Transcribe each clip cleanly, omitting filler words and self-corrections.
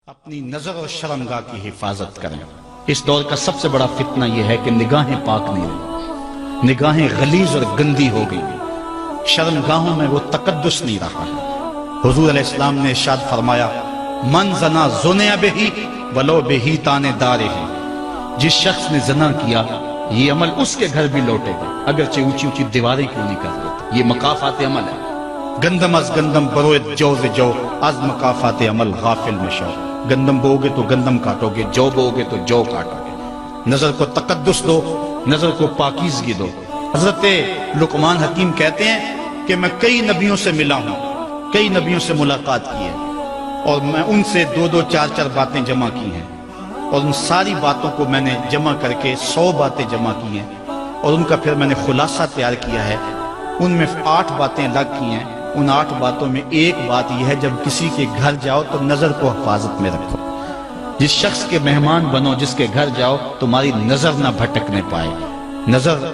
اپنی نظر اور شرمگاہ کی حفاظت کریں۔ اس دور کا سب سے بڑا فتنہ یہ ہے کہ نگاہیں پاک نہیں رہی، نگاہیں غلیظ اور گندی ہو گئی، شرمگاہوں میں وہ تقدس نہیں رہا ہے۔ حضور علیہ السلام نے ارشاد فرمایا، من زنا زنیا بہی ولو بہی تانے دارے ہیں۔ جس شخص نے زنا کیا یہ عمل اس کے گھر بھی لوٹے گا، اگرچہ اونچی اونچی دیواریں کیوں نہیں کر دیتے۔ یہ مکافات عمل ہے۔ گندم از گندم بروئت جو جو از مکافات عمل غافل مشو۔ گندم بو گے تو گندم کاٹو گے، جو بو گے تو جو کاٹو گے۔ نظر کو تقدس دو، نظر کو پاکیزگی دو۔ حضرت لقمان حکیم کہتے ہیں کہ میں کئی نبیوں سے ملا ہوں، کئی نبیوں سے ملاقات کی ہے، اور میں ان سے دو چار باتیں جمع کی ہیں، اور ان ساری باتوں کو میں نے جمع کر کے 100 باتیں جمع کی ہیں، اور ان کا پھر میں نے خلاصہ تیار کیا ہے۔ ان میں 8 باتیں الگ کی ہیں۔ ان 8 باتوں میں ایک بات یہ ہے، جب کسی کے گھر جاؤ تو نظر کو حفاظت میں رکھو۔ جس شخص کے مہمان بنو، جس کے گھر جاؤ، تمہاری نظر نہ بھٹکنے پائے۔ نظر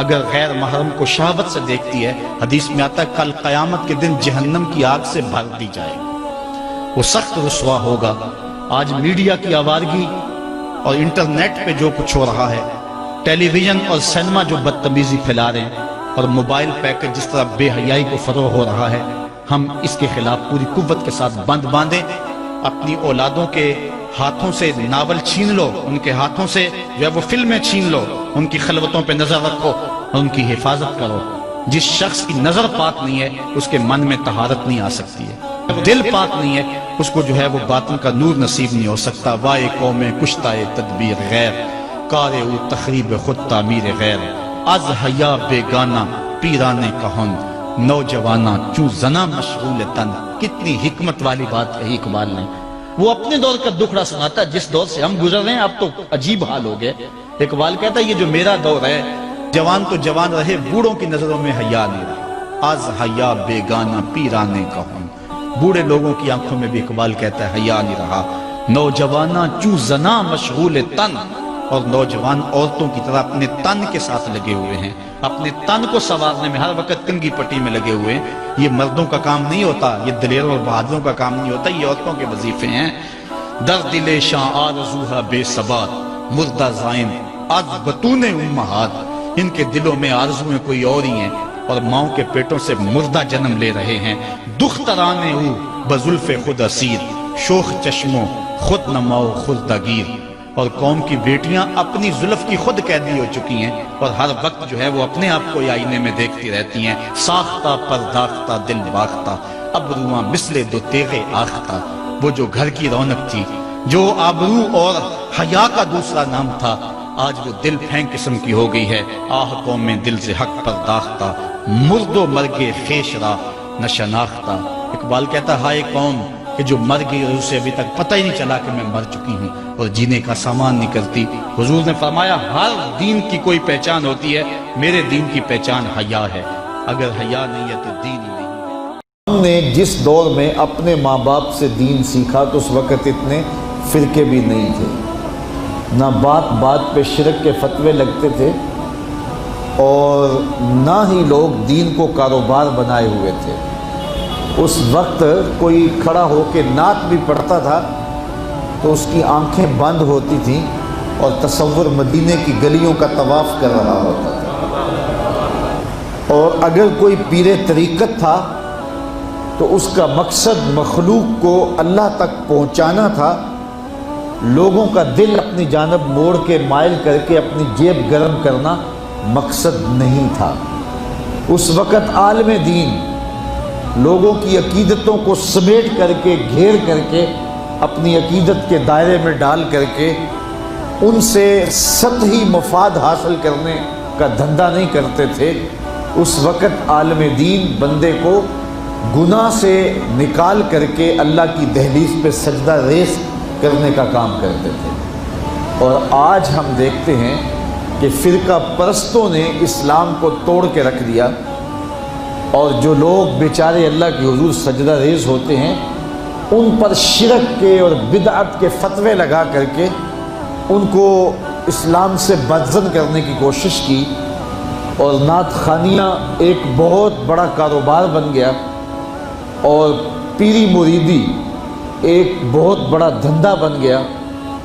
اگر غیر محرم کو شہوت سے دیکھتی ہے، حدیث میں آتا ہے کل قیامت کے دن جہنم کی آگ سے بھر دی جائے گی، وہ سخت رسوا ہوگا۔ آج میڈیا کی آوارگی اور انٹرنیٹ پہ جو کچھ ہو رہا ہے، ٹیلی ویژن اور سینما جو بدتمیزی پھیلا رہے ہیں، اور موبائل پیکر جس طرح بے حیائی کو فروغ ہو رہا ہے، ہم اس کے خلاف پوری قوت کے ساتھ بند باندھیں۔ اپنی اولادوں کے ہاتھوں سے ناول چھین لو، ان کے ہاتھوں سے جو ہے وہ فلمیں چھین لو، ان کی خلوتوں پہ نظر رکھو اور ان کی حفاظت کرو۔ جس شخص کی نظر پاک نہیں ہے اس کے من میں طہارت نہیں آ سکتی ہے، دل پاک نہیں ہے اس کو جو ہے وہ باطن کا نور نصیب نہیں ہو سکتا۔ وائے قوم کشتہ تدبیر غیر، کار او تخریب خود تعمیر غیر۔ از حیا بیگانہ پیرانے کہن، نوجوانہ چوں زنا مشغول تن۔ کتنی حکمت والی بات کہی اقبال نے۔ وہ اپنے دور کا دکھڑا سناتا ہے، جس دور سے ہم گزر رہے ہیں اب تو عجیب حال ہو گئے۔ اقبال کہتا ہے یہ جو میرا دور ہے، جوان تو جوان رہے، بوڑھوں کی نظروں میں حیا نہیں رہا۔ از حیا بیگانہ پیرانے کہن، بوڑھے لوگوں کی آنکھوں میں بھی اقبال کہتا ہے حیا نہیں رہا۔ نوجوانہ چوں زنا مشغول تن، اور نوجوان عورتوں کی طرح اپنے تن کے ساتھ لگے ہوئے ہیں، اپنے تن کو سنوارنے میں ہر وقت کنگھی پٹی میں لگے ہوئے ہیں۔ یہ مردوں کا کام نہیں ہوتا، یہ دلیروں اور بہادروں کا کام نہیں ہوتا، یہ عورتوں کے وظیفے ہیں۔ در دل شاں آرزوہا بے ثبات، مردہ زائن از بطون امہات۔ ان کے دلوں میں آرزویں کوئی اور ہی ہیں، اور ماؤں کے پیٹوں سے مردہ جنم لے رہے ہیں۔ دخترانے او بزلف خود اسیر، شوخ چشموں خود نماؤ خردہ گیر۔ اور قوم کی بیٹیاں اپنی زلف کی خود قیدی ہو چکی ہیں، اور ہر وقت جو ہے وہ اپنے آپ کو آئینے میں دیکھتی رہتی ہیں۔ ساختہ پرداختہ دل باختہ، ابروآں مثل دو تیغ آختہ۔ وہ جو گھر کی رونق تھی، جو آبرو اور حیا کا دوسرا نام تھا، آج وہ دل پھینک قسم کی ہو گئی ہے۔ آہ قوم میں دل سے حق پرداختہ، مرد و مرگ خیش را نہ شناختہ۔ اقبال کہتا ہائے قوم کہ جو مر گئی اور اسے ابھی تک پتہ ہی نہیں چلا کہ میں مر چکی ہوں، اور جینے کا سامان نہیں کرتی۔ حضور نے فرمایا ہر دین کی کوئی پہچان ہوتی ہے، میرے دین کی پہچان حیا ہے۔ اگر حیا نہیں ہے تو دین ہی نہیں ہے۔ ہم نے جس دور میں اپنے ماں باپ سے دین سیکھا تو اس وقت اتنے فرقے بھی نہیں تھے، نہ بات بات پہ شرک کے فتوے لگتے تھے، اور نہ ہی لوگ دین کو کاروبار بنائے ہوئے تھے۔ اس وقت کوئی کھڑا ہو کے نعت بھی پڑھتا تھا تو اس کی آنکھیں بند ہوتی تھیں اور تصور مدینے کی گلیوں کا طواف کر رہا ہوتا تھا۔ اور اگر کوئی پیر طریقت تھا تو اس کا مقصد مخلوق کو اللہ تک پہنچانا تھا، لوگوں کا دل اپنی جانب موڑ کے مائل کر کے اپنی جیب گرم کرنا مقصد نہیں تھا۔ اس وقت عالم دین لوگوں کی عقیدتوں کو سمیٹ کر کے، گھیر کر کے، اپنی عقیدت کے دائرے میں ڈال کر کے ان سے سطحی مفاد حاصل کرنے کا دھندا نہیں کرتے تھے۔ اس وقت عالم دین بندے کو گناہ سے نکال کر کے اللہ کی دہلیز پہ سجدہ ریز کرنے کا کام کرتے تھے۔ اور آج ہم دیکھتے ہیں کہ فرقہ پرستوں نے اسلام کو توڑ کے رکھ دیا، اور جو لوگ بیچارے اللہ کے حضور سجدہ ریز ہوتے ہیں ان پر شرک کے اور بدعت کے فتوے لگا کر کے ان کو اسلام سے بدزن کرنے کی کوشش کی، اور نعت خوانیاں ایک بہت بڑا کاروبار بن گیا، اور پیری مریدی ایک بہت بڑا دھندا بن گیا،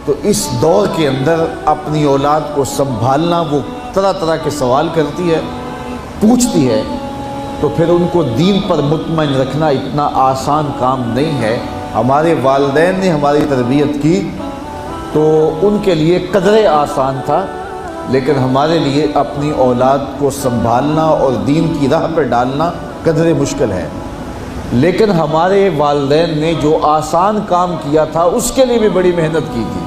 تو اس دور کے اندر اپنی اولاد کو سنبھالنا، وہ طرح طرح کے سوال کرتی ہے، پوچھتی ہے، تو پھر ان کو دین پر مطمئن رکھنا اتنا آسان کام نہیں ہے۔ ہمارے والدین نے ہماری تربیت کی تو ان کے لیے قدرے آسان تھا، لیکن ہمارے لیے اپنی اولاد کو سنبھالنا اور دین کی راہ پر ڈالنا قدرے مشکل ہے۔ لیکن ہمارے والدین نے جو آسان کام کیا تھا اس کے لیے بھی بڑی محنت کی تھی،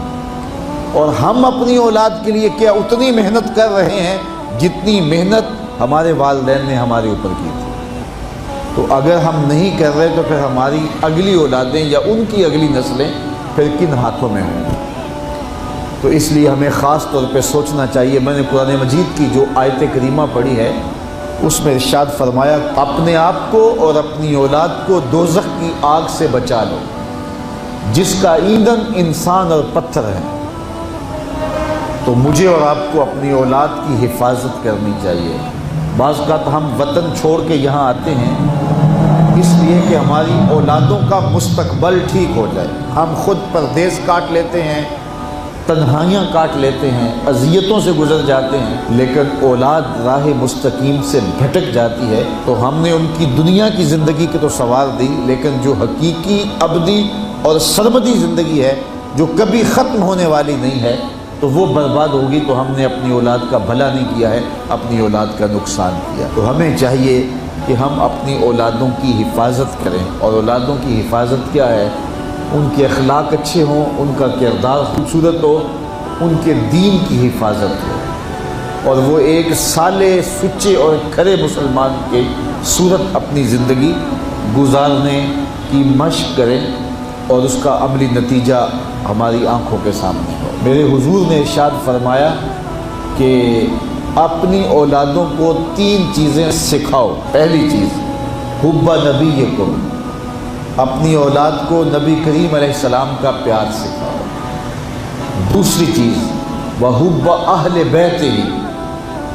اور ہم اپنی اولاد کے لیے کیا اتنی محنت کر رہے ہیں جتنی محنت ہمارے والدین نے ہمارے اوپر کی تھی۔ تو اگر ہم نہیں کر رہے تو پھر ہماری اگلی اولادیں یا ان کی اگلی نسلیں پھر کن ہاتھوں میں ہوں گی؟ تو اس لیے ہمیں خاص طور پہ سوچنا چاہیے۔ میں نے قرآن مجید کی جو آیت کریمہ پڑھی ہے اس میں ارشاد فرمایا، اپنے آپ کو اور اپنی اولاد کو دوزخ کی آگ سے بچا لو جس کا ایندھن انسان اور پتھر ہے۔ تو مجھے اور آپ کو اپنی اولاد کی حفاظت کرنی چاہیے۔ بعض اوقات ہم وطن چھوڑ کے یہاں آتے ہیں اس لیے کہ ہماری اولادوں کا مستقبل ٹھیک ہو جائے۔ ہم خود پردیس کاٹ لیتے ہیں، تنہائیاں کاٹ لیتے ہیں، اذیتوں سے گزر جاتے ہیں، لیکن اولاد راہ مستقیم سے بھٹک جاتی ہے۔ تو ہم نے ان کی دنیا کی زندگی کی تو سنوار دی، لیکن جو حقیقی ابدی اور سرمدی زندگی ہے جو کبھی ختم ہونے والی نہیں ہے تو وہ برباد ہوگی۔ تو ہم نے اپنی اولاد کا بھلا نہیں کیا ہے، اپنی اولاد کا نقصان کیا۔ تو ہمیں چاہیے کہ ہم اپنی اولادوں کی حفاظت کریں، اور اولادوں کی حفاظت کیا ہے؟ ان کے اخلاق اچھے ہوں، ان کا کردار خوبصورت ہو، ان کے دین کی حفاظت ہو، اور وہ ایک صالح، سچے اور کھرے مسلمان کے صورت اپنی زندگی گزارنے کی مشق کریں، اور اس کا عملی نتیجہ ہماری آنکھوں کے سامنے ہو۔ میرے حضور نے ارشاد فرمایا کہ اپنی اولادوں کو 3 چیزیں سکھاؤ۔ پہلی چیز حب نبیکم، اپنی اولاد کو نبی کریم علیہ السلام کا پیار سکھاؤ۔ دوسری چیز وحب اہل بیت ہی،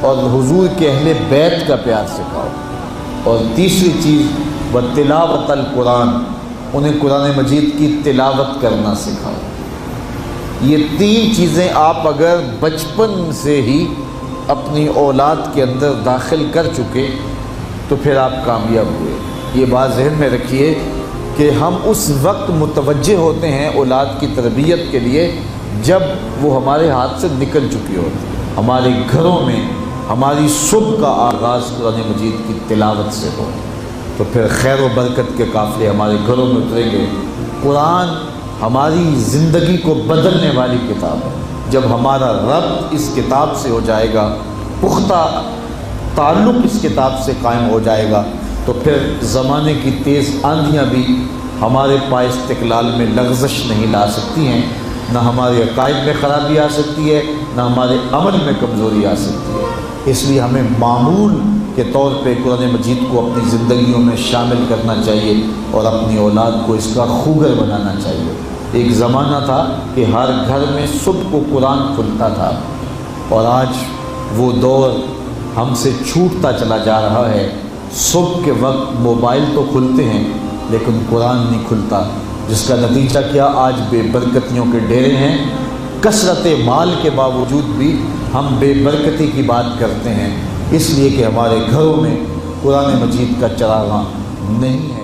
اور حضور کے اہل بیت کا پیار سکھاؤ۔ اور تیسری چیز وتلاوت القرآن، انہیں قرآن مجید کی تلاوت کرنا سکھاؤ۔ یہ 3 چیزیں آپ اگر بچپن سے ہی اپنی اولاد کے اندر داخل کر چکے تو پھر آپ کامیاب ہوئے۔ یہ بات ذہن میں رکھیے کہ ہم اس وقت متوجہ ہوتے ہیں اولاد کی تربیت کے لیے جب وہ ہمارے ہاتھ سے نکل چکی ہوتی ہے۔ ہمارے گھروں میں ہماری صبح کا آغاز قرآن مجید کی تلاوت سے ہو تو پھر خیر و برکت کے قافلے ہمارے گھروں میں اتریں گے۔ قرآن ہماری زندگی کو بدلنے والی کتاب ہے۔ جب ہمارا ربط اس کتاب سے ہو جائے گا، پختہ تعلق اس کتاب سے قائم ہو جائے گا، تو پھر زمانے کی تیز آندھیاں بھی ہمارے پائے استقلال میں لغزش نہیں لا سکتی ہیں، نہ ہمارے عقائد میں خرابی آ سکتی ہے، نہ ہمارے عمل میں کمزوری آ سکتی ہے۔ اس لیے ہمیں معمول کے طور پہ قرآن مجید کو اپنی زندگیوں میں شامل کرنا چاہیے اور اپنی اولاد کو اس کا خوگر بنانا چاہیے۔ ایک زمانہ تھا کہ ہر گھر میں صبح کو قرآن کھلتا تھا، اور آج وہ دور ہم سے چھوٹتا چلا جا رہا ہے۔ صبح کے وقت موبائل تو کھلتے ہیں لیکن قرآن نہیں کھلتا، جس کا نتیجہ کیا؟ آج بے برکتیوں کے ڈیرے ہیں۔ کثرت مال کے باوجود بھی ہم بے برکتی کی بات کرتے ہیں، اس لیے کہ ہمارے گھروں میں قرآن مجید کا چراغاں نہیں ہے۔